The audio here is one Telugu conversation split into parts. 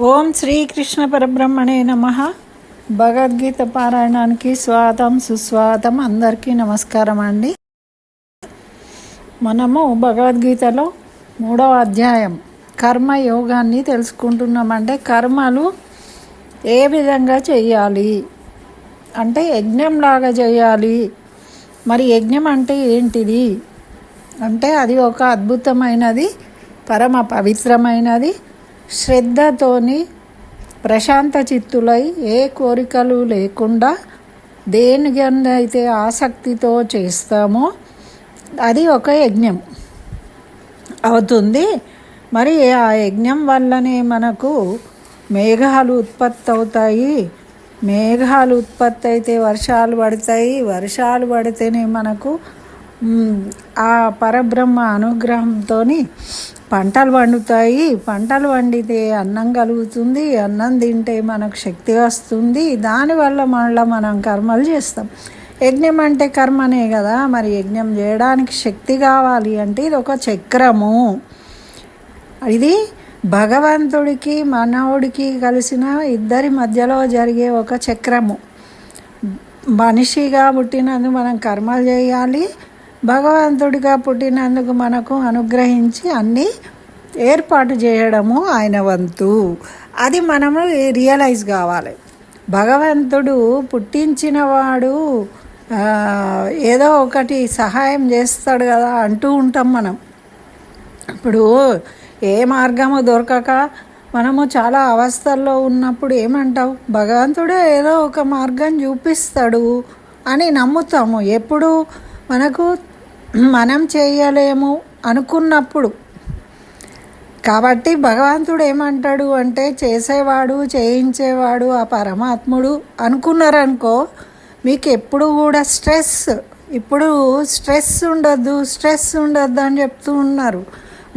ఓం శ్రీకృష్ణ పరబ్రహ్మణే నమః. భగవద్గీత పారాయణానికి స్వాగతం సుస్వాగతం. అందరికీ నమస్కారం అండి. మనము భగవద్గీతలో 3వ అధ్యాయం కర్మయోగాన్ని తెలుసుకుంటున్నామంటే కర్మలు ఏ విధంగా చేయాలి అంటే యజ్ఞంలాగా చేయాలి. మరి యజ్ఞం అంటే ఏంటిది అంటే అది ఒక అద్భుతమైనది, పరమ పవిత్రమైనది, శ్రద్ధతోని ప్రశాంత చిత్తులై ఏ కోరికలు లేకుండా దేనికైతే ఆసక్తితో చేస్తామో అది ఒక యజ్ఞం అవుతుంది. మరి ఆ యజ్ఞం వల్లనే మనకు మేఘాలు ఉత్పత్తి అవుతాయి. మేఘాలు ఉత్పత్తి అయితే వర్షాలు పడతాయి. వర్షాలు పడితేనే మనకు ఆ పరబ్రహ్మ అనుగ్రహంతో పంటలు పండుతాయి. పంటలు పండితే అన్నం కలుగుతుంది. అన్నం తింటే మనకు శక్తి వస్తుంది. దానివల్ల మళ్ళీ మనం కర్మలు చేస్తాం. యజ్ఞం అంటే కర్మనే కదా. మరి యజ్ఞం చేయడానికి శక్తి కావాలి అంటే ఇది ఒక చక్రము. ఇది భగవంతుడికి మనవుడికి కలిసిన ఇద్దరి మధ్యలో జరిగే ఒక చక్రము. మనిషిగా పుట్టినందుకు మనం కర్మలు చేయాలి. భగవంతుడిగా పుట్టినందుకు మనకు అనుగ్రహించి అన్నీ ఏర్పాటు చేయడము ఆయన వంతు. అది మనము రియలైజ్ కావాలి. భగవంతుడు పుట్టించినవాడు ఏదో ఒకటి సహాయం చేస్తాడు కదా అంటూ ఉంటాం మనం. ఇప్పుడు ఏ మార్గము దొరకక మనము చాలా అవస్థల్లో ఉన్నప్పుడు ఏమంటావు, భగవంతుడే ఏదో ఒక మార్గం చూపిస్తాడు అని నమ్ముతాము. ఎప్పుడు మనకు మనం చేయలేము అనుకున్నప్పుడు. కాబట్టి భగవంతుడు ఏమంటాడు అంటే చేసేవాడు చేయించేవాడు ఆ పరమాత్ముడు అనుకున్నారనుకో, మీకు ఎప్పుడు కూడా ఇప్పుడు స్ట్రెస్ ఉండొద్దు అని చెప్తూ ఉన్నారు.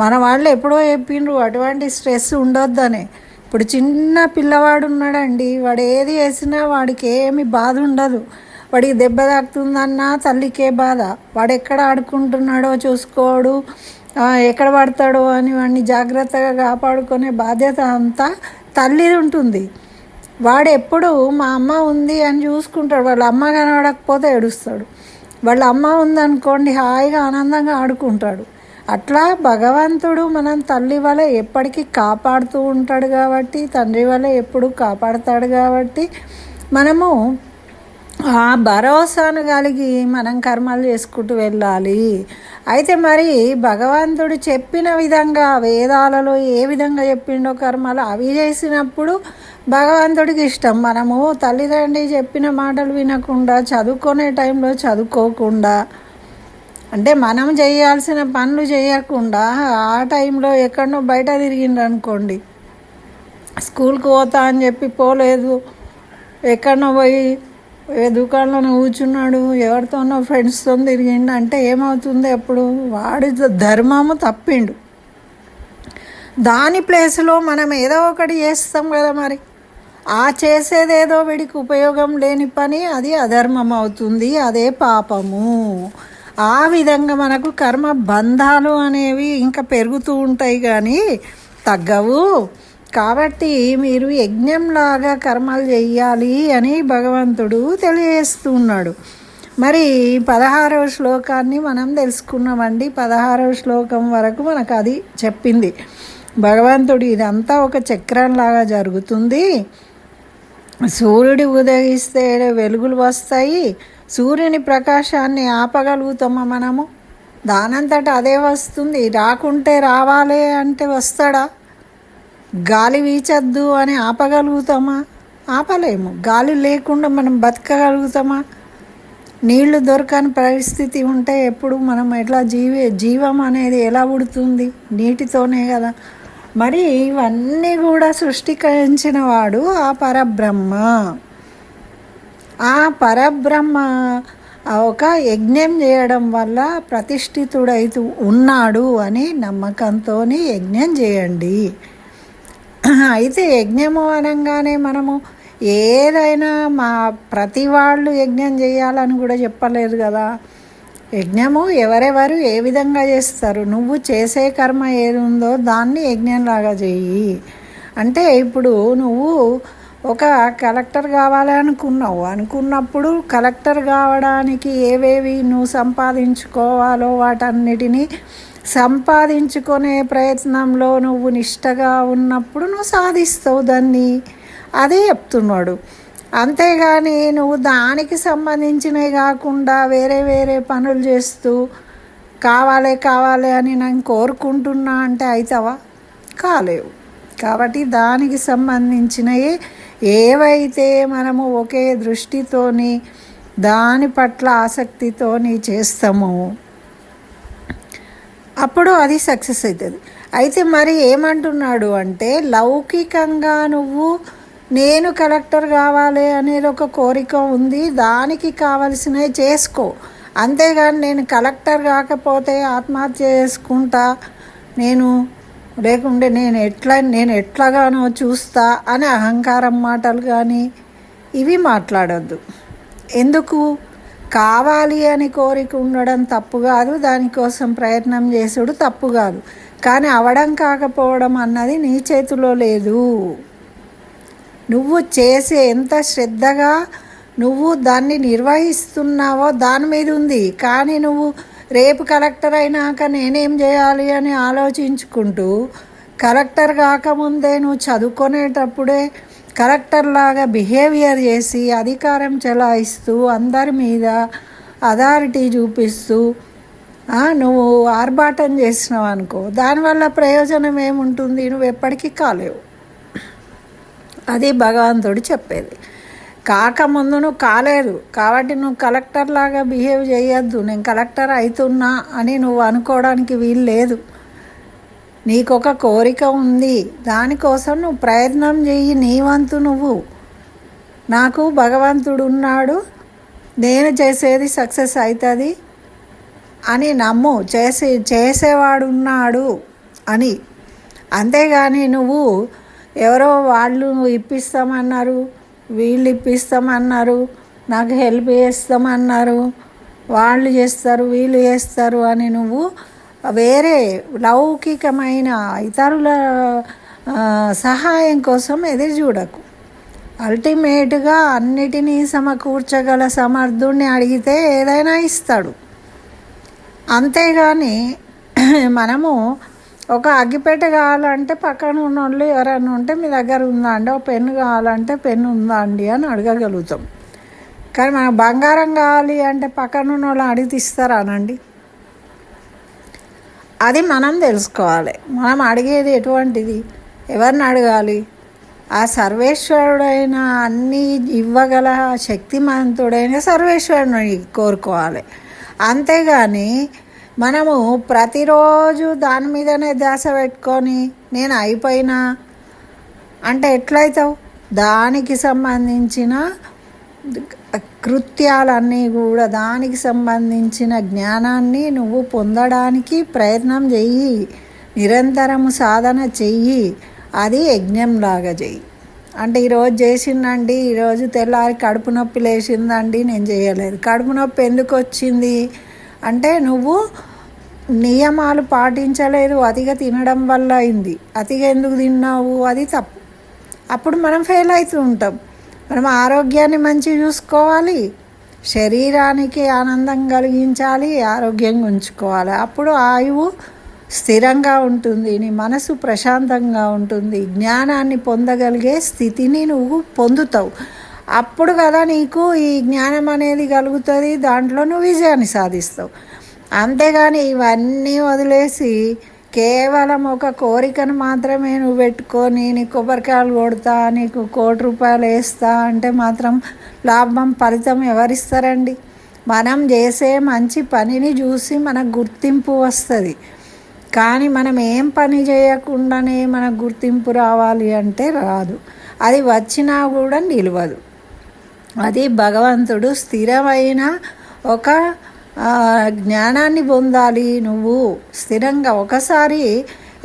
మన వాళ్ళు ఎప్పుడో చెప్పిండ్రు అటువంటి స్ట్రెస్ ఉండొద్దనే. ఇప్పుడు చిన్న పిల్లవాడు ఉన్నాడండి, వాడు ఏది వేసినా వాడికి ఏమి బాధ ఉండదు. వాడికి దెబ్బ తాకుతుందన్నా తల్లికే బాధ. వాడు ఎక్కడ ఆడుకుంటున్నాడో చూసుకోడు, ఎక్కడ పడతాడో అని వాడిని జాగ్రత్తగా కాపాడుకునే బాధ్యత అంతా తల్లిది ఉంటుంది. వాడు ఎప్పుడు మా అమ్మ ఉంది అని చూసుకుంటాడు. వాళ్ళ అమ్మ కనబడకపోతే ఏడుస్తాడు. వాళ్ళ అమ్మ ఉందనుకోండి హాయిగా ఆనందంగా ఆడుకుంటాడు. అట్లా భగవంతుడు మనం తల్లి వల్ల ఎప్పటికీ కాపాడుతూ ఉంటాడు కాబట్టి, తండ్రి వల్ల ఎప్పుడు కాపాడుతాడు కాబట్టి మనము ఆ భరోసాను కలిగి మనం కర్మలు చేసుకుంటూ వెళ్ళాలి. అయితే మరి భగవంతుడు చెప్పిన విధంగా వేదాలలో ఏ విధంగా చెప్పిండో కర్మలు అవి చేసినప్పుడు భగవంతుడికి ఇష్టం. మనము తల్లిదండ్రి చెప్పిన మాటలు వినకుండా, చదువుకునే టైంలో చదువుకోకుండా, అంటే మనం చేయాల్సిన పనులు చేయకుండా ఆ టైంలో ఎక్కడనో బయట తిరిగిండ్రు అనుకోండి, స్కూల్కి పోతా అని చెప్పి పోలేదు, ఎక్కడనో పోయి దుకాణంలో కూర్చున్నాడు, ఎవరితోనో ఫ్రెండ్స్తో తిరిగిండు అంటే ఏమవుతుంది, అప్పుడు వాడి ధర్మము తప్పిండు. దాని ప్లేస్లో మనం ఏదో ఒకటి చేస్తాం కదా. మరి ఆ చేసేదేదో వీడికి ఉపయోగం లేని పని, అది అధర్మం అవుతుంది, అదే పాపము. ఆ విధంగా మనకు కర్మ బంధాలు అనేవి ఇంకా పెరుగుతూ ఉంటాయి కానీ తగ్గవు. కాబట్టి మీరు యజ్ఞంలాగా కర్మలు చెయ్యాలి అని భగవంతుడు తెలియజేస్తున్నాడు. మరి 16వ శ్లోకాన్ని మనం తెలుసుకున్నామండి. 16వ శ్లోకం వరకు మనకు అది చెప్పింది భగవంతుడు. ఇదంతా ఒక చక్రంలాగా జరుగుతుంది. సూర్యుడు ఉదయిస్తే వెలుగులు వస్తాయి. సూర్యుని ప్రకాశాన్ని ఆపగలుగుతామా మనము? దానంతట అదే వస్తుంది. రాకుంటే రావాలి అంటే వస్తాడా? గాలి వీచద్దు అని ఆపగలుగుతామా? ఆపలేము. గాలి లేకుండా మనం బతకగలుగుతామా? నీళ్లు దొరకని పరిస్థితి ఉంటే ఎప్పుడు మనం ఎట్లా జీవం అనేది ఎలా పుడుతుంది? నీటితోనే కదా. మరి ఇవన్నీ కూడా సృష్టికరించిన వాడు ఆ పరబ్రహ్మ. ఆ పరబ్రహ్మ ఒక యజ్ఞం చేయడం వల్ల ప్రతిష్ఠితుడైతూ ఉన్నాడు అని నమ్మకంతో యజ్ఞం చేయండి. అయితే యజ్ఞము అనగానే మనము ఏదైనా ప్రతి వాళ్ళు యజ్ఞం చేయాలని కూడా చెప్పలేదు కదా. యజ్ఞము ఎవరెవరు ఏ విధంగా చేస్తారు, నువ్వు చేసే కర్మ ఏది ఉందో దాన్ని యజ్ఞంలాగా చెయ్యి. అంటే ఇప్పుడు నువ్వు ఒక కలెక్టర్ కావాలి అనుకున్నప్పుడు కలెక్టర్ కావడానికి ఏవేవి నువ్వు సంపాదించుకోవాలో వాటన్నిటినీ సంపాదించుకునే ప్రయత్నంలో నువ్వు నిష్టగా ఉన్నప్పుడు నువ్వు సాధిస్తావు దాన్ని. అదే చెప్తున్నాడు. అంతేగాని నువ్వు దానికి సంబంధించినవి కాకుండా వేరే వేరే పనులు చేస్తూ కావాలి అని నేను కోరుకుంటున్నా అంటే అవుతావా? కాలేవు. కాబట్టి దానికి సంబంధించినవి ఏవైతే మనము ఒకే దృష్టితోని దాని పట్ల ఆసక్తితోని చేస్తామో అప్పుడు అది సక్సెస్ అవుతుంది. అయితే మరి ఏమంటున్నాడు అంటే లౌకికంగా నువ్వు నేను కలెక్టర్ కావాలి అనేది ఒక కోరిక ఉంది, దానికి కావలసినవి చేసుకో. అంతేగాని నేను కలెక్టర్ కాకపోతే ఆత్మహత్య చేసుకుంటా, లేకుంటే నేను ఎట్లాగానో చూస్తా అని అహంకారం మాటలు కానీ ఇవి మాట్లాడొద్దు. ఎందుకు? కావాలి అని కోరిక ఉండడం తప్పు కాదు, దానికోసం ప్రయత్నం చేసుడు తప్పు కాదు. కానీ అవడం కాకపోవడం అన్నది నీ చేతిలో లేదు. నువ్వు చేసే ఎంత శ్రద్ధగా నువ్వు దాన్ని నిర్వహిస్తున్నావో దాని మీద ఉంది. కానీ నువ్వు రేపు కలెక్టర్ అయినాక నేనేం చేయాలి అని ఆలోచించుకుంటూ కలెక్టర్ కాకముందే నువ్వు చదువుకునేటప్పుడే కలెక్టర్ లాగా బిహేవియర్ చేసి అధికారం చెలాయిస్తూ అందరి మీద అథారిటీ చూపిస్తూ నువ్వు ఆర్భాటం చేసినావు అనుకో, దానివల్ల ప్రయోజనం ఏముంటుంది? నువ్వు ఎప్పటికీ కాలేవు. అది భగవంతుడు చెప్పేది. కాకముందు నువ్వు కాలేదు కాబట్టి నువ్వు కలెక్టర్ లాగా బిహేవ్ చేయొద్దు. నేను కలెక్టర్ అవుతున్నా అని నువ్వు అనుకోవడానికి వీలు లేదు. నీకొక కోరిక ఉంది, దానికోసం నువ్వు ప్రయత్నం చెయ్యి. నీ వంతు నువ్వు. నాకు భగవంతుడు ఉన్నాడు, నేను చేసేది సక్సెస్ అవుతుంది అని నమ్ము. చేసేవాడు ఉన్నాడు అని. అంతేగాని నువ్వు ఎవరో వాళ్ళు ఇప్పిస్తామన్నారు, వీళ్ళు ఇప్పిస్తామన్నారు, నాకు హెల్ప్ చేస్తామన్నారు, వాళ్ళు చేస్తారు వీళ్ళు చేస్తారు అని నువ్వు వేరే లౌకికమైన ఇతరుల సహాయం కోసం ఎదురు చూడకు. అల్టిమేట్గా అన్నిటినీ సమకూర్చగల సమర్థుడిని అడిగితే ఏదైనా ఇస్తాడు. అంతేగాని మనము ఒక అగ్గిపెట్ట కావాలంటే పక్కన ఉన్న వాళ్ళు ఎవరైనా ఉంటే మీ దగ్గర ఉందా అండి, ఒక పెన్ను కావాలంటే పెన్ను ఉందా అండి అని అడగగలుగుతాం. కానీ మనకు బంగారం కావాలి అంటే పక్కన ఉన్న వాళ్ళు అడిగి ఇస్తారానండి? అది మనం తెలుసుకోవాలి. మనం అడిగేది ఎటువంటిది, ఎవరిని అడగాలి? ఆ సర్వేశ్వరుడైన అన్నీ ఇవ్వగల శక్తిమంతుడైన సర్వేశ్వరుని కోరుకోవాలి. అంతేగాని మనము ప్రతిరోజు దాని మీదనే ధ్యాస పెట్టుకొని నేను అయిపోయినా అంటే ఎట్లయితావు? దానికి సంబంధించిన కృత్యాలన్నీ కూడా, దానికి సంబంధించిన జ్ఞానాన్ని నువ్వు పొందడానికి ప్రయత్నం చెయ్యి. నిరంతరము సాధన చెయ్యి. అది యజ్ఞంలాగా చెయ్యి. అంటే ఈరోజు చేసిందండి, ఈరోజు తెల్లారి కడుపు నొప్పి లేచిందండి, నేను చేయలేదు. కడుపు నొప్పి ఎందుకు వచ్చింది అంటే నువ్వు నియమాలు పాటించలేదు, అతిగా తినడం వల్ల అయింది. అతిగా ఎందుకు తిన్నావు? అది తప్పు. అప్పుడు మనం ఫెయిల్ అవుతూ ఉంటాం. మనం ఆరోగ్యాన్ని మంచిగా చూసుకోవాలి, శరీరానికి ఆనందం కలిగించాలి, ఆరోగ్యంగా ఉంచుకోవాలి. అప్పుడు ఆయువు స్థిరంగా ఉంటుంది, నీ మనసు ప్రశాంతంగా ఉంటుంది, జ్ఞానాన్ని పొందగలిగే స్థితిని నువ్వు పొందుతావు. అప్పుడు కదా నీకు ఈ జ్ఞానం అనేది కలుగుతుంది, దాంట్లో నువ్వు విజయాన్ని సాధిస్తావు. అంతేగాని ఇవన్నీ వదిలేసి కేవలం ఒక కోరికను మాత్రమే నువ్వు పెట్టుకొని నీ కొబ్బరికాయలు కొడతా, నీకు ₹1,00,00,000 వేస్తా అంటే మాత్రం లాభం ఫలితం ఎవరిస్తారండి? మనం చేసే మంచి పనిని చూసి మనకు గుర్తింపు వస్తుంది. కానీ మనం ఏం పని చేయకుండానే మనకు గుర్తింపు రావాలి అంటే రాదు. అది వచ్చినా కూడా నిలవదు. అది భగవంతుడు స్థిరమైన ఒక జ్ఞానాన్ని పొందాలి. నువ్వు స్థిరంగా ఒకసారి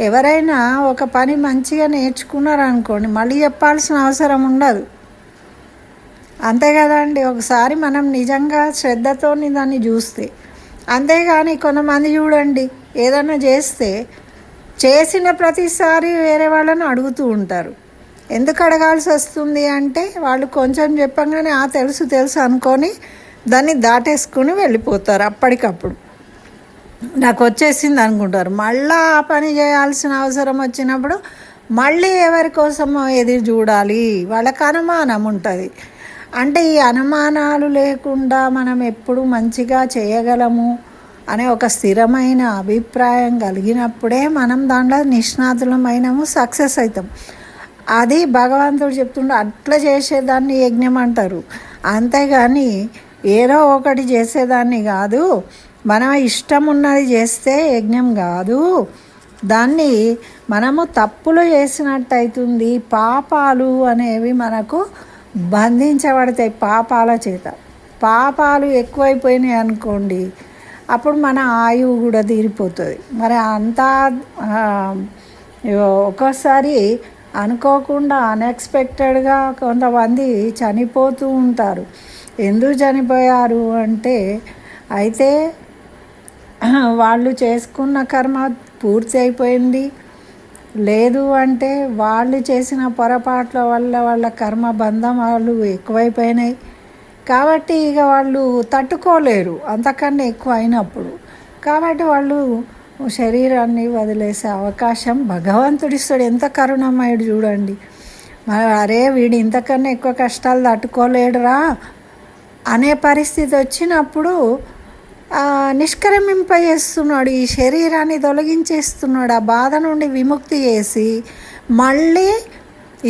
ఎవరైనా ఒక పని మంచిగా నేర్చుకున్నారనుకోండి, మళ్ళీ చెప్పాల్సిన అవసరం ఉండదు. అంతే కదండి. ఒకసారి మనం నిజంగా శ్రద్ధతో దాన్ని చూస్తే. అంతేగాని కొంతమంది చూడండి, ఏదైనా చేస్తే చేసిన ప్రతిసారి వేరే వాళ్ళని అడుగుతూ ఉంటారు. ఎందుకు అడగాల్సి వస్తుంది అంటే వాళ్ళు కొంచెం చెప్పంగానే తెలుసు తెలుసు అనుకొని దాన్ని దాటేసుకుని వెళ్ళిపోతారు. అప్పటికప్పుడు నాకు వచ్చేసింది అనుకుంటారు. మళ్ళీ ఆ పని చేయాల్సిన అవసరం వచ్చినప్పుడు మళ్ళీ ఎవరి కోసమో ఎదురు చూడాలి. వాళ్ళకి అనుమానం ఉంటుంది. అంటే ఈ అనుమానాలు లేకుండా మనం ఎప్పుడు మంచిగా చేయగలము అనే ఒక స్థిరమైన అభిప్రాయం కలిగినప్పుడే మనం దాంట్లో నిష్ణాతులమైనము, సక్సెస్ అవుతాం. అది భగవంతుడు చెప్తుండే అట్లా చేసేదాన్ని యజ్ఞం అంటారు. అంతేగాని ఏదో ఒకటి చేసేదాన్ని కాదు. మనం ఇష్టం ఉన్నది చేస్తే యజ్ఞం కాదు. దాన్ని మనము తప్పులు చేసినట్టు అవుతుంది. పాపాలు అనేవి మనకు బంధించబడతాయి. పాపాల చేత పాపాలు ఎక్కువైపోయినాయి అనుకోండి, అప్పుడు మన ఆయువు కూడా తీరిపోతుంది. మరి అంతా ఒక్కోసారి అనుకోకుండా అన్ఎక్స్పెక్టెడ్గా కొంతమంది చనిపోతూ ఉంటారు. ఎందుకు చనిపోయారు అంటే అయితే వాళ్ళు చేసుకున్న కర్మ పూర్తి అయిపోయింది, లేదు అంటే వాళ్ళు చేసిన పొరపాట్ల వల్ల వాళ్ళ కర్మ బంధమాలు ఎక్కువైపోయినాయి. కాబట్టి ఇక వాళ్ళు తట్టుకోలేరు అంతకన్నా ఎక్కువ అయినప్పుడు. కాబట్టి వాళ్ళు శరీరాన్ని వదిలేసే అవకాశం భగవంతుడిస్తాడు. ఎంత కరుణమయుడు చూడండి. మరి అరే వీడు ఇంతకన్నా ఎక్కువ కష్టాలు తట్టుకోలేడురా అనే పరిస్థితి వచ్చినప్పుడు నిష్క్రమింపజేస్తున్నాడు. ఈ శరీరాన్ని తొలగించేస్తున్నాడు. ఆ బాధ నుండి విముక్తి చేసి మళ్ళీ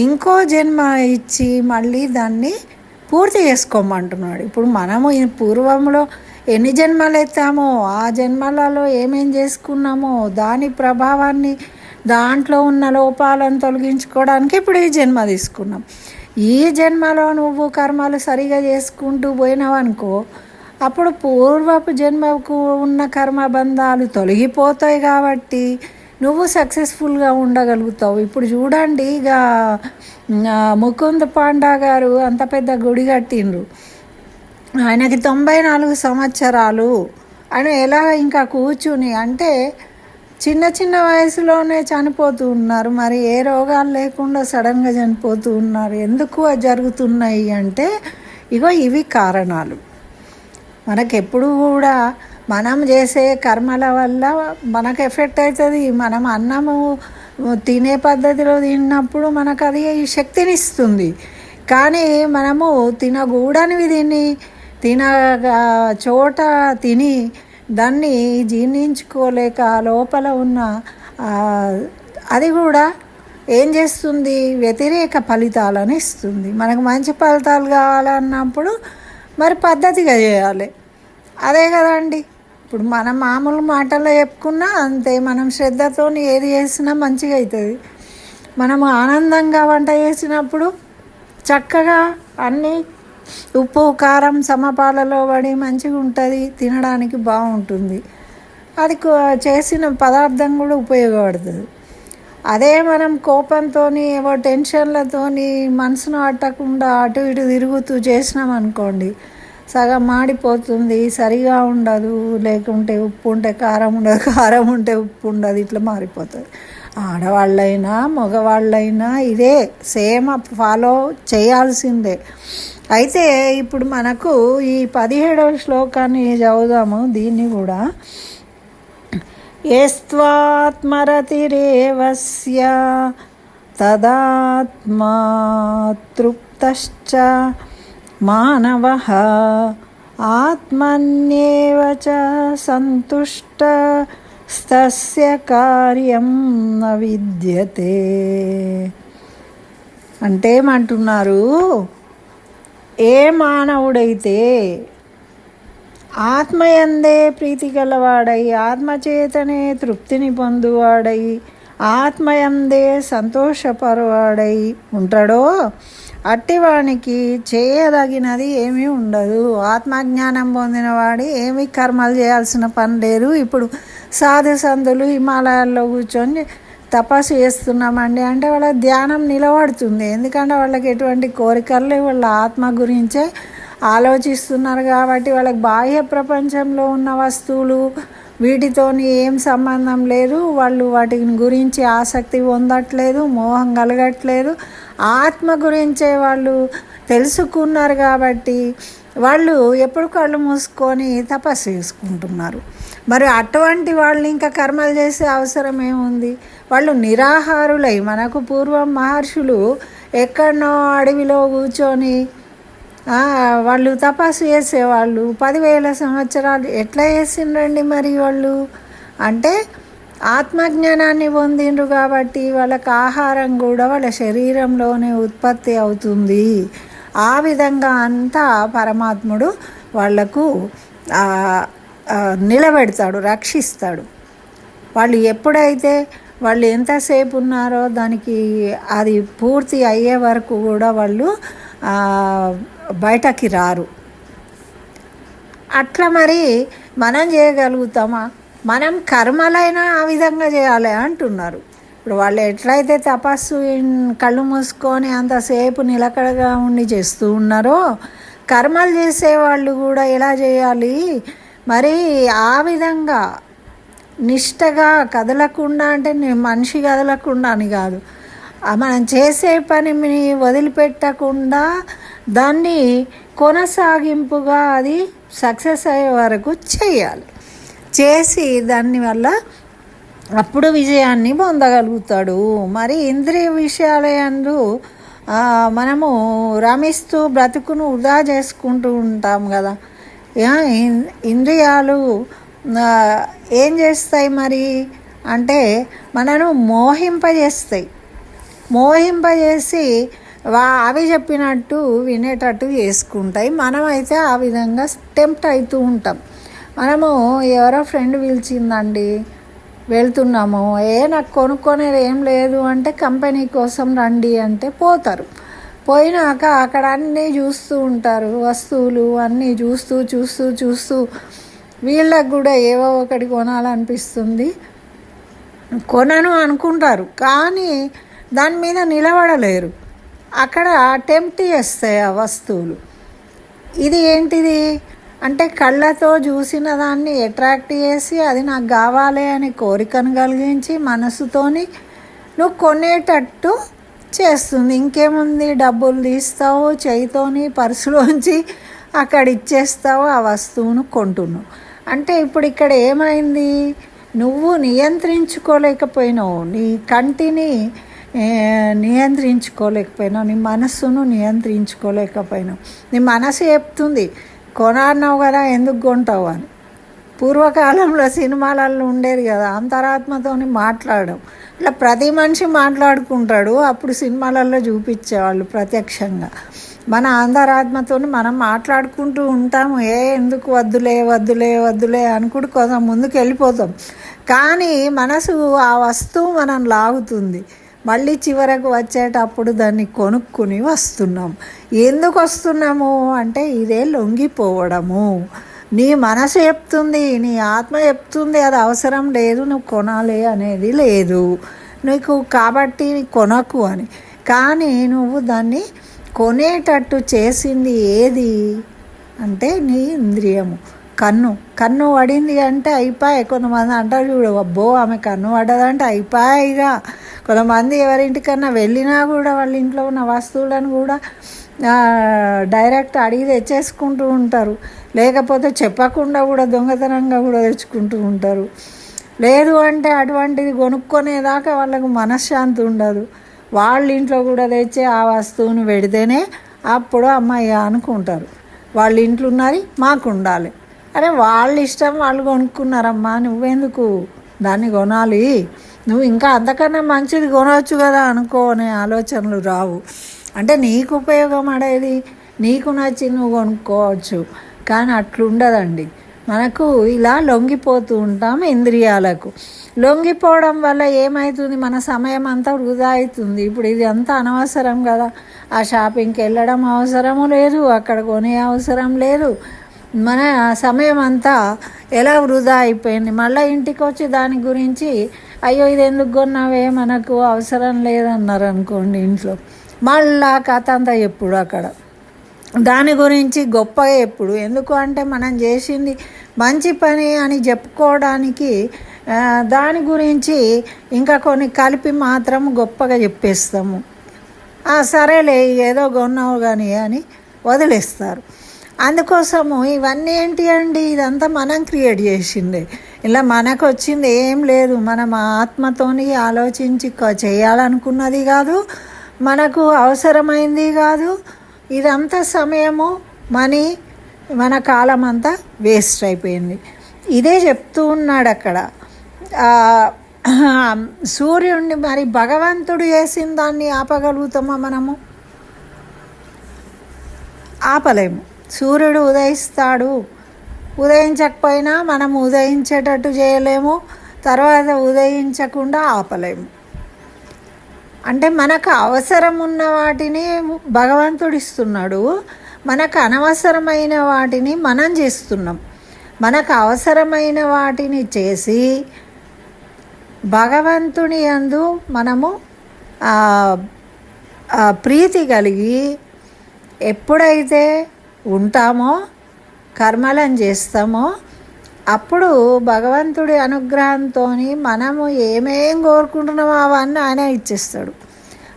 ఇంకో జన్మ ఇచ్చి మళ్ళీ దాన్ని పూర్తి చేసుకోమంటున్నాడు. ఇప్పుడు మనము ఈ పూర్వంలో ఎన్ని జన్మలు ఎత్తామో, ఆ జన్మలలో ఏమేం చేసుకున్నామో దాని ప్రభావాన్ని, దాంట్లో ఉన్న లోపాలను తొలగించుకోవడానికి ఇప్పుడు ఈ జన్మ తీసుకున్నాం. ఈ జన్మలో నువ్వు కర్మలు సరిగా చేసుకుంటూ పోయినావనుకో, అప్పుడు పూర్వపు జన్మకు ఉన్న కర్మబంధాలు తొలగిపోతాయి. కాబట్టి నువ్వు సక్సెస్ఫుల్గా ఉండగలుగుతావు. ఇప్పుడు చూడండి, ఇక ముకుంద్ పాండా గారు అంత పెద్ద గుడి కట్టిండ్రు. ఆయనకి 94 సంవత్సరాలు. ఆయన ఎలా ఇంకా కూర్చుని అంటే చిన్న చిన్న వయసులోనే చనిపోతూ ఉన్నారు. మరి ఏ రోగాలు లేకుండా సడన్గా చనిపోతూ ఉన్నారు. ఎందుకు అది జరుగుతున్నాయి అంటే ఇగో ఇవి కారణాలు. మనకెప్పుడు కూడా మనం చేసే కర్మల వల్ల మనకు ఎఫెక్ట్ అవుతుంది. మనం అన్నము తినే పద్ధతిలో తిన్నప్పుడు మనకు అది శక్తిని ఇస్తుంది. కానీ మనము తినకూడనివి తిన చోట తిని దాన్ని జీర్ణించుకోలేక లోపల ఉన్న అది కూడా ఏం చేస్తుంది, వ్యతిరేక ఫలితాలను ఇస్తుంది. మనకు మంచి ఫలితాలు కావాలన్నప్పుడు మరి పద్ధతిగా చేయాలి. అదే కదండి. ఇప్పుడు మనం మామూలు మాటల్లో చెప్పుకున్నా అంతే. మనం శ్రద్ధతో ఏది చేసినా మంచిగా అవుతుంది. మనము ఆనందంగా వంట చేసినప్పుడు చక్కగా అన్నీ ఉప్పు కారం సమపాలలో పడి మంచిగా ఉంటుంది, తినడానికి బాగుంటుంది. అది చేసిన పదార్థం కూడా ఉపయోగపడుతుంది. అదే మనం కోపంతో ఏవో టెన్షన్లతో మనసును అట్టకుండా అటు ఇటు తిరుగుతూ చేసినాం అనుకోండి, సగం మాడిపోతుంది, సరిగా ఉండదు. లేకుంటే ఉప్పు ఉంటే కారం ఉండదు, కారం ఉంటే ఉప్పు ఉండదు, ఇట్లా మారిపోతుంది. ఆడవాళ్ళైనా మగవాళ్ళైనా ఇదే సేమ్ ఫాలో చేయాల్సిందే. అయితే ఇప్పుడు మనకు ఈ 17వ శ్లోకాన్ని చదువుదాము. దీన్ని కూడా ఏస్త్వాత్మరతిరేవస్య తదాత్మా తృప్తశ్చ మానవః ఆత్మన్యేవ చ సంతుష్టస్తస్య కార్యం న విద్యతే. అంటే ఏమంటున్నారు, ఏ మానవుడైతే ఆత్మయందే ప్రీతి గలవాడై, ఆత్మచేతనే తృప్తిని పొందువాడై, ఆత్మయందే సంతోషపరవాడై ఉంటాడో అట్టివానికి చేయదగినది ఏమీ ఉండదు. ఆత్మజ్ఞానం పొందినవాడి ఏమీ కర్మలు చేయాల్సిన పని లేదు. ఇప్పుడు సాధు సంతులు హిమాలయాల్లో కూర్చొని తపస్సు చేస్తున్నామండి అంటే వాళ్ళ ధ్యానం నిలబడుతుంది. ఎందుకంటే వాళ్ళకి ఎటువంటి కోరికలు లేవు, వాళ్ళ ఆత్మ గురించే ఆలోచిస్తున్నారు. కాబట్టి వాళ్ళకి బాహ్య ప్రపంచంలో ఉన్న వస్తువులు వీటితోని ఏం సంబంధం లేదు. వాళ్ళు వాటి గురించి ఆసక్తి పొందట్లేదు, మోహం కలగట్లేదు. ఆత్మ గురించే వాళ్ళు తెలుసుకున్నారు కాబట్టి వాళ్ళు ఎప్పుడు కళ్ళు మూసుకొని తపస్సు చేసుకుంటున్నారు. మరి అటువంటి వాళ్ళు ఇంకా కర్మలు చేసే అవసరం ఏముంది? వాళ్ళు నిరాహారులై, మనకు పూర్వం మహర్షులు ఎక్కడనో అడవిలో కూర్చొని వాళ్ళు తపస్సు చేసేవాళ్ళు. 10,000 సంవత్సరాలు ఎట్లా చేసిండ్రండి మరి వాళ్ళు? అంటే ఆత్మజ్ఞానాన్ని పొందిండ్రు కాబట్టి వాళ్ళకి ఆహారం కూడా వాళ్ళ శరీరంలోనే ఉత్పత్తి అవుతుంది. ఆ విధంగా అంతా పరమాత్ముడు వాళ్లకు నిలబెడతాడు, రక్షిస్తాడు. వాళ్ళు ఎప్పుడైతే వాళ్ళు ఎంతసేపు ఉన్నారో దానికి అది పూర్తి అయ్యే వరకు కూడా వాళ్ళు బయటకి రారు. అట్లా మరి మనం చేయగలుగుతామా? మనం కర్మలైనా ఆ విధంగా చేయాలి అంటున్నారు. ఇప్పుడు వాళ్ళు ఎట్లయితే తపస్సు కళ్ళు మూసుకొని అంతసేపు నిలకడగా ఉండి చేస్తూ ఉన్నారో, కర్మలు చేసేవాళ్ళు కూడా ఎలా చేయాలి మరి? ఆ విధంగా నిష్టగా కదలకుండా, అంటే మనిషి కదలకుండా అని కాదు, మనం చేసే పనిని వదిలిపెట్టకుండా దాన్ని కొనసాగింపుగా అది సక్సెస్ అయ్యే వరకు చేయాలి. చేసి దానివల్ల అప్పుడు విజయాన్ని పొందగలుగుతాడు. మరి ఇంద్రియ విషయాలందు మనము రమిస్తూ బ్రతుకును వృధా చేసుకుంటూ ఉంటాం కదా. ఇంద్రియాలు ఏం చేస్తాయి మరి అంటే మనను మోహింపజేస్తాయి. మోహింపజేసి అవి చెప్పినట్టు వినేటట్టు చేసుకుంటాయి. మనమైతే ఆ విధంగా టెంప్ట్ అవుతూ ఉంటాం. మనము ఎవరో ఫ్రెండ్ పిలిచిందండి, వెళ్తున్నాము, నాకు కొనుక్కొనేది ఏం లేదు అంటే కంపెనీ కోసం రండి అంటే పోతారు. పోయినాక అక్కడ అన్నీ చూస్తూ ఉంటారు, వస్తువులు అన్నీ చూస్తూ చూస్తూ చూస్తూ వీళ్ళకు కూడా ఏవో ఒకటి కొనాలనిపిస్తుంది, కొనను అనుకుంటారు, కానీ దాని మీద నిలబడలేరు. అక్కడ టెంప్ట్ చేస్తాయి ఆ వస్తువులు. ఇది ఏంటిది అంటే కళ్ళతో చూసిన దాన్ని అట్రాక్ట్ చేసి అది నాకు కావాలి అని కోరికను కలిగించి మనసుతోని నువ్వు కొనేటట్టు చేస్తుంది. ఇంకేముంది, డబ్బులు తీస్తావు చేయితోని, పర్సులోంచి అక్కడ ఇచ్చేస్తావు, ఆ వస్తువును కొంటున్నావు. అంటే ఇప్పుడు ఇక్కడ ఏమైంది, నువ్వు నియంత్రించుకోలేకపోయినావు, నీ కంటిని నియంత్రించుకోలేకపోయినావు, నీ మనస్సును నియంత్రించుకోలేకపోయినావు. నీ మనసు చెప్తుంది కొనాన్నావు కదా ఎందుకు కొంటావు అని. పూర్వకాలంలో సినిమాలలో ఉండేది కదా, అంతరాత్మతోని మాట్లాడడం. ఇట్లా ప్రతి మనిషి మాట్లాడుకుంటాడు, అప్పుడు సినిమాలలో చూపించేవాళ్ళు ప్రత్యక్షంగా. మన అంతరాత్మతో మనం మాట్లాడుకుంటూ ఉంటాము, ఎందుకు వద్దులే వద్దులే వద్దులే అనుకుంటూ కొంచెం ముందుకు వెళ్ళిపోతాం. కానీ మనసు ఆ వస్తువు మనం లాగుతుంది. మళ్ళీ చివరకు వచ్చేటప్పుడు దాన్ని కొనుక్కుని వస్తున్నాం. ఎందుకు వస్తున్నాము అంటే ఇదే లొంగిపోవడము. నీ మనసు చెప్తుంది, నీ ఆత్మ చెప్తుంది అది అవసరం లేదు, నువ్వు కొనాలి అనేది లేదు నీకు, కాబట్టి కొనకు అని. కానీ నువ్వు దాన్ని కొనేటట్టు చేసింది ఏది అంటే నీ ఇంద్రియము. కన్ను పడింది అంటే అయిపోయాయి. కొంతమంది అంటారు చూడు, అబ్బో ఆమె కన్ను పడ్డదంటే అయిపోయాయిగా. కొంతమంది ఎవరింటికన్నా వెళ్ళినా కూడా వాళ్ళ ఇంట్లో ఉన్న వస్తువులను కూడా డైరెక్ట్ అడిగి తెచ్చేసుకుంటూ ఉంటారు. లేకపోతే చెప్పకుండా కూడా దొంగతనంగా కూడా తెచ్చుకుంటూ ఉంటారు. లేదు అంటే అటువంటిది కొనుక్కునేదాకా వాళ్ళకు మనశ్శాంతి ఉండదు. వాళ్ళ ఇంట్లో కూడా తెచ్చి ఆ వస్తువును పెడితేనే అప్పుడు అమ్మాయి అనుకుంటారు వాళ్ళ ఇంట్లో ఉన్నది మాకు ఉండాలి. అరే వాళ్ళ ఇష్టం, వాళ్ళు కొనుక్కున్నారమ్మా, నువ్వెందుకు దాన్ని కొనాలి, నువ్వు ఇంకా అంతకన్నా మంచిది కొనవచ్చు కదా అనుకోనే ఆలోచనలు రావు. అంటే నీకు ఉపయోగం అడేది నీకు నచ్చి నువ్వు కొనుక్కోవచ్చు, కానీ అట్లుండదండి. మనకు ఇలా లొంగిపోతూ ఉంటాం ఇంద్రియాలకు. లొంగిపోవడం వల్ల ఏమవుతుంది, మన సమయం అంతా వృధా అవుతుంది. ఇప్పుడు ఇది అంతా అనవసరం కదా, ఆ షాపింగ్కి వెళ్ళడం అవసరము లేదు, అక్కడ కొనే అవసరం లేదు. మన సమయం అంతా ఎలా వృధా అయిపోయింది. మళ్ళీ ఇంటికి వచ్చి దాని గురించి అయ్యో ఇది ఎందుకు కొన్నావే మనకు అవసరం లేదన్నారు అనుకోండి ఇంట్లో, మళ్ళా కథ అంతా ఎప్పుడు అక్కడ దాని గురించి గొప్పగా ఎప్పుడు ఎందుకు అంటే మనం చేసింది మంచి పని అని చెప్పుకోవడానికి దాని గురించి ఇంకా కొన్ని కలిపి మాత్రం గొప్పగా చెప్పేస్తాము. సరేలే ఏదో కొన్నావు కానీ అని వదిలేస్తారు. అందుకోసము ఇవన్నీ ఏంటి అండి, ఇదంతా మనం క్రియేట్ చేసిందే. ఇలా మనకు వచ్చింది ఏం లేదు. మనం ఆత్మతోని ఆలోచించి చేయాలనుకున్నది కాదు, మనకు అవసరమైంది కాదు. ఇదంతా సమయము, మనీ, మన కాలం అంతా వేస్ట్ అయిపోయింది. ఇదే చెప్తూ ఉన్నాడు అక్కడ. సూర్యుడిని మరి భగవంతుడు చేసిన దాన్ని ఆపగలుగుతామా మనము? ఆపలేము. సూర్యుడు ఉదయిస్తాడు, ఉదయించకపోయినా మనం ఉదయించేటట్టు చేయలేము, తర్వాత ఉదయించకుండా ఆపలేము. అంటే మనకు అవసరం ఉన్న వాటిని భగవంతుడు ఇస్తున్నాడు, మనకు అనవసరమైన వాటిని మనం చేస్తున్నాం. మనకు అవసరమైన వాటిని చేసి భగవంతుని యందు మనము ప్రీతి కలిగి ఎప్పుడైతే ఉంటామో, కర్మలను చేస్తామో, అప్పుడు భగవంతుడి అనుగ్రహంతో మనము ఏమేం కోరుకుంటున్నామో అవన్నీ ఆయన ఇచ్చేస్తాడు.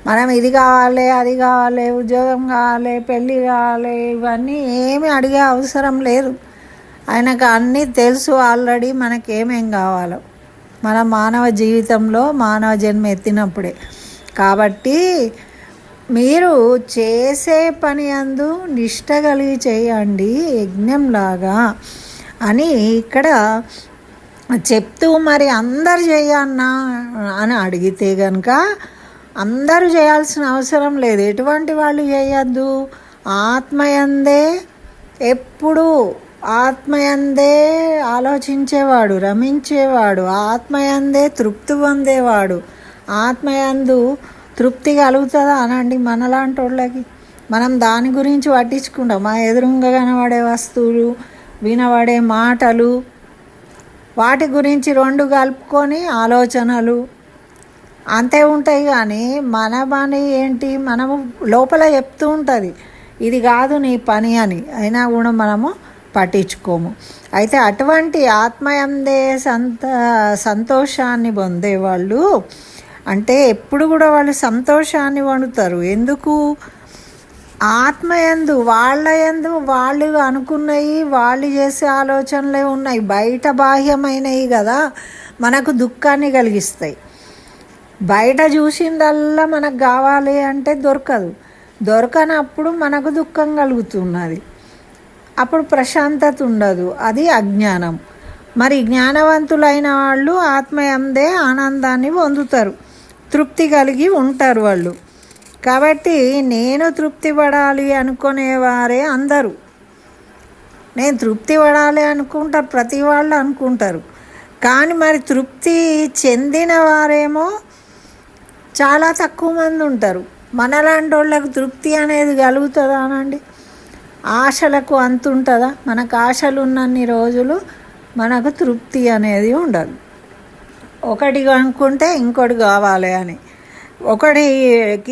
మనం ఇది కావాలి, అది కావాలి, ఉద్యోగం కావాలి, పెళ్ళి కావాలి, ఇవన్నీ ఏమీ అడిగే అవసరం లేదు. ఆయనకు అన్నీ తెలుసు ఆల్రెడీ మనకేమేం కావాలో మన మానవ జీవితంలో, మానవ జన్మ ఎత్తినప్పుడే. కాబట్టి మీరు చేసే పని అందు నిష్ట కలిగి చేయండి యజ్ఞంలాగా అని ఇక్కడ చెప్తూ, మరి అందరు చేయన్నా అని అడిగితే కనుక అందరూ చేయాల్సిన అవసరం లేదు. ఎటువంటి వాళ్ళు చేయొద్దు? ఆత్మయందే ఎప్పుడు ఆత్మయందే ఆలోచించేవాడు, రమించేవాడు, ఆత్మయందే తృప్తి పొందేవాడు. ఆత్మయందు తృప్తి కలుగుతుందా అనండి మనలాంటి వాళ్ళకి? మనం దాని గురించి పట్టించుకుంటాం. మా ఎదురుగా కనబడే వస్తువులు, వినబడే మాటలు, వాటి గురించి రెండు కలుపుకొని ఆలోచనలు అంతే ఉంటాయి. కానీ మన పని ఏంటి? మనము లోపల చెప్తూ ఉంటుంది ఇది కాదు నీ పని అని, అయినా కూడా మనము పట్టించుకోము. అయితే అటువంటి ఆత్మయందే సంతోషాన్ని పొందేవాళ్ళు అంటే ఎప్పుడు కూడా వాళ్ళు సంతోషాన్ని పొందుతారు. ఎందుకు? ఆత్మయందు, వాళ్ళ యందు వాళ్ళు అనుకున్నవి, వాళ్ళు చేసే ఆలోచనలే ఉన్నాయి. బయట బాహ్యమైనవి కదా మనకు దుఃఖాన్ని కలిగిస్తాయి. బయట చూసిందల్లా మనకు కావాలి అంటే దొరకదు. దొరకనప్పుడు మనకు దుఃఖం కలుగుతున్నది, అప్పుడు ప్రశాంతత ఉండదు. అది అజ్ఞానం. మరి జ్ఞానవంతులైన వాళ్ళు ఆత్మయందే ఆనందాన్ని పొందుతారు, తృప్తి కలిగి ఉంటారు వాళ్ళు. కాబట్టి నేను తృప్తి పడాలి అనుకునేవారే అందరూ. నేను తృప్తి పడాలి అనుకుంటారు, ప్రతి వాళ్ళు అనుకుంటారు. కానీ మరి తృప్తి చెందిన వారేమో చాలా తక్కువ మంది ఉంటారు. మనలాంటి వాళ్ళకు తృప్తి అనేది కలుగుతుందా అనండి? ఆశలకు అంత ఉంటుందా? మనకు ఆశలు ఉన్నన్ని రోజులు మనకు తృప్తి అనేది ఉండదు. ఒకటి అనుకుంటే ఇంకోటి కావాలి అని, ఒకటి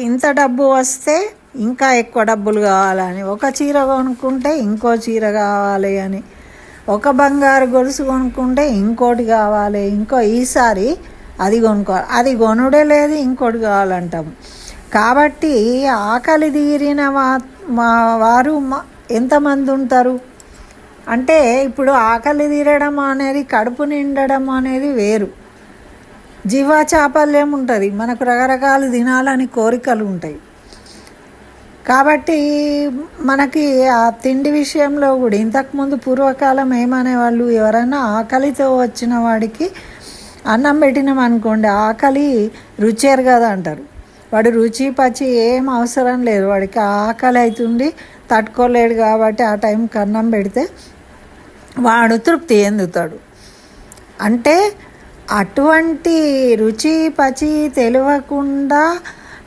ఇంత డబ్బు వస్తే ఇంకా ఎక్కువ డబ్బులు కావాలని, ఒక చీర కొనుక్కుంటే ఇంకో చీర కావాలి అని, ఒక బంగారు గొలుసు కొనుక్కుంటే ఇంకోటి కావాలి, ఈసారి అది కొనుక్కోవాలి, అది కొనుడే లేదు ఇంకోటి కావాలంటాము. కాబట్టి ఆకలి తీరిన వారు ఎంతమంది ఉంటారు అంటే, ఇప్పుడు ఆకలి తీరడం అనేది, కడుపు నిండడం అనేది వేరు. జీవాచాపల్యం ఉంటుంది, మనకు రకరకాలు తినాలని కోరికలు ఉంటాయి. కాబట్టి మనకి ఆ తిండి విషయంలో కూడా ఇంతకుముందు పూర్వకాలం ఏమనేవాళ్ళు, ఎవరైనా ఆకలితో వచ్చిన వాడికి అన్నం పెట్టినామనుకోండి, ఆకలి రుచేరు కదా అంటారు. వాడు రుచి పచి ఏం అవసరం లేదు, వాడికి ఆకలి అవుతుంది, తట్టుకోలేడు. కాబట్టి ఆ టైంకి అన్నం పెడితే వాడు తృప్తి చెందుతాడు. అంటే అటువంటి రుచి పచి తెలియకుండా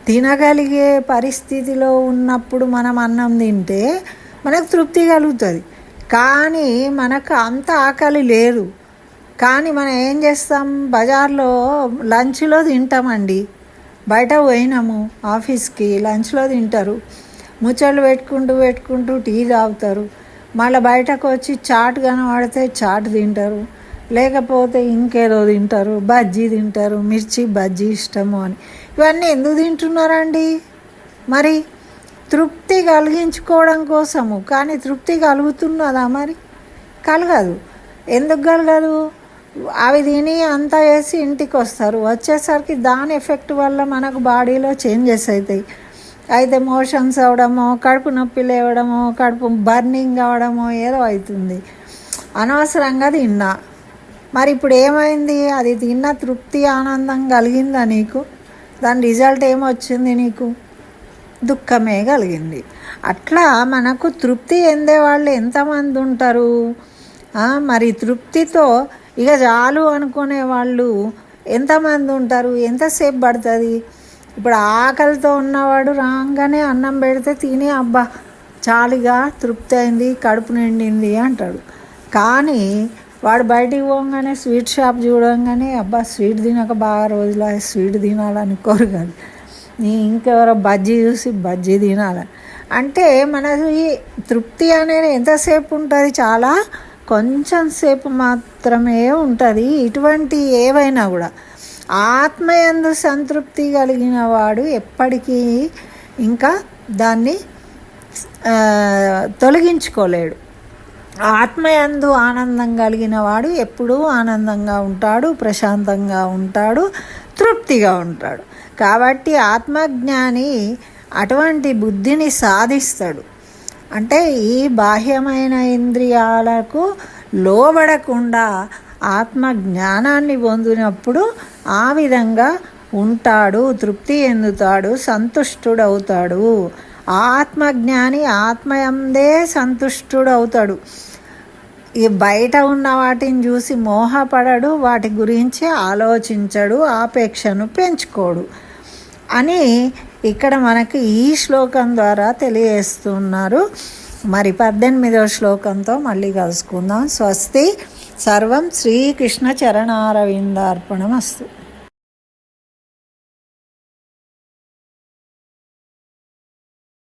తినగలిగే పరిస్థితిలో ఉన్నప్పుడు మనం అన్నం తింటే మనకు తృప్తి కలుగుతుంది. కానీ మనకు అంత ఆకలి లేదు. కానీ మనం ఏం చేస్తాం, బజార్లో లంచ్లో తింటామండి. బయట పోయినాము ఆఫీస్కి, లంచ్లో తింటారు. ముచ్చట్లు పెట్టుకుంటూ టీ తాగుతారు. మళ్ళీ బయటకు వచ్చి చాట్ కనబడితే చాట్ తింటారు, లేకపోతే ఇంకేదో తింటారు, బజ్జీ తింటారు, మిర్చి బజ్జీ ఇష్టము అని. ఇవన్నీ ఎందుకు తింటున్నారండి? మరి తృప్తి కలిగించుకోవడం కోసము. కానీ తృప్తి కలుగుతున్నదా? మరి కలగదు. ఎందుకు కలగదు? అవి తిని అంతా వేసి ఇంటికి వస్తారు. వచ్చేసరికి దాని ఎఫెక్ట్ వల్ల మనకు బాడీలో చేంజెస్ అవుతాయి. అయితే మోషన్స్ అవడమో, కడుపు నొప్పి లేవడమో, కడుపు బర్నింగ్ అవడమో ఏదో అవుతుంది. అనవసరంగా తిన్నా. మరి ఇప్పుడు ఏమైంది? అది తిన్న తృప్తి ఆనందం కలిగిందా నీకు? దాని రిజల్ట్ ఏమొచ్చింది నీకు? దుఃఖమే కలిగింది. అట్లా మనకు తృప్తి ఎందే వాళ్ళు ఎంతమంది ఉంటారు? మరి తృప్తితో ఇక చాలు అనుకునే వాళ్ళు ఎంతమంది ఉంటారు? ఎంతసేపు పడుతుంది? ఇప్పుడు ఆకలితో ఉన్నవాడు రాగానే అన్నం పెడితే తిని అబ్బా చాలుగా తృప్తి అయింది, కడుపు నిండింది అంటాడు. కానీ వాడు బయటికి పోగానే స్వీట్ షాప్ చూడంగానే అబ్బా స్వీట్ తినక బాగా రోజులు స్వీట్ తినాలనుకోరు. కానీ ఇంకెవరో బజ్జీ చూసి బజ్జీ తినాలని. అంటే మనకు ఈ తృప్తి అనేది ఎంతసేపు ఉంటుంది? చాలా కొంచెం సేపు మాత్రమే ఉంటుంది. ఇటువంటి ఏవైనా కూడా ఆత్మయందు సంతృప్తి కలిగిన వాడు ఎప్పటికీ ఇంకా దాన్ని తొలగించుకోలేడు. ఆత్మయందు ఆనందం కలిగిన వాడు ఎప్పుడూ ఆనందంగా ఉంటాడు, ప్రశాంతంగా ఉంటాడు, తృప్తిగా ఉంటాడు. కాబట్టి ఆత్మజ్ఞాని అటువంటి బుద్ధిని సాధిస్తాడు. అంటే ఈ బాహ్యమైన ఇంద్రియాలకు లోబడకుండా ఆత్మజ్ఞానాన్ని పొందినప్పుడు ఆ విధంగా ఉంటాడు, తృప్తి చెందుతాడు, సంతుష్టుడవుతాడు. ఆత్మజ్ఞాని ఆత్మయందే సంతుష్టుడవుతాడు. ఈ బయట ఉన్న వాటిని చూసి మోహపడడు, వాటి గురించి ఆలోచించడు, ఆపేక్షను పెంచుకోడు అని ఇక్కడ మనకి ఈ శ్లోకం ద్వారా తెలియజేస్తున్నారు. మరి 18వ శ్లోకంతో మళ్ళీ కలుసుకుందాం. స్వస్తి. సర్వం శ్రీకృష్ణ చరణారవిందార్పణమస్తు.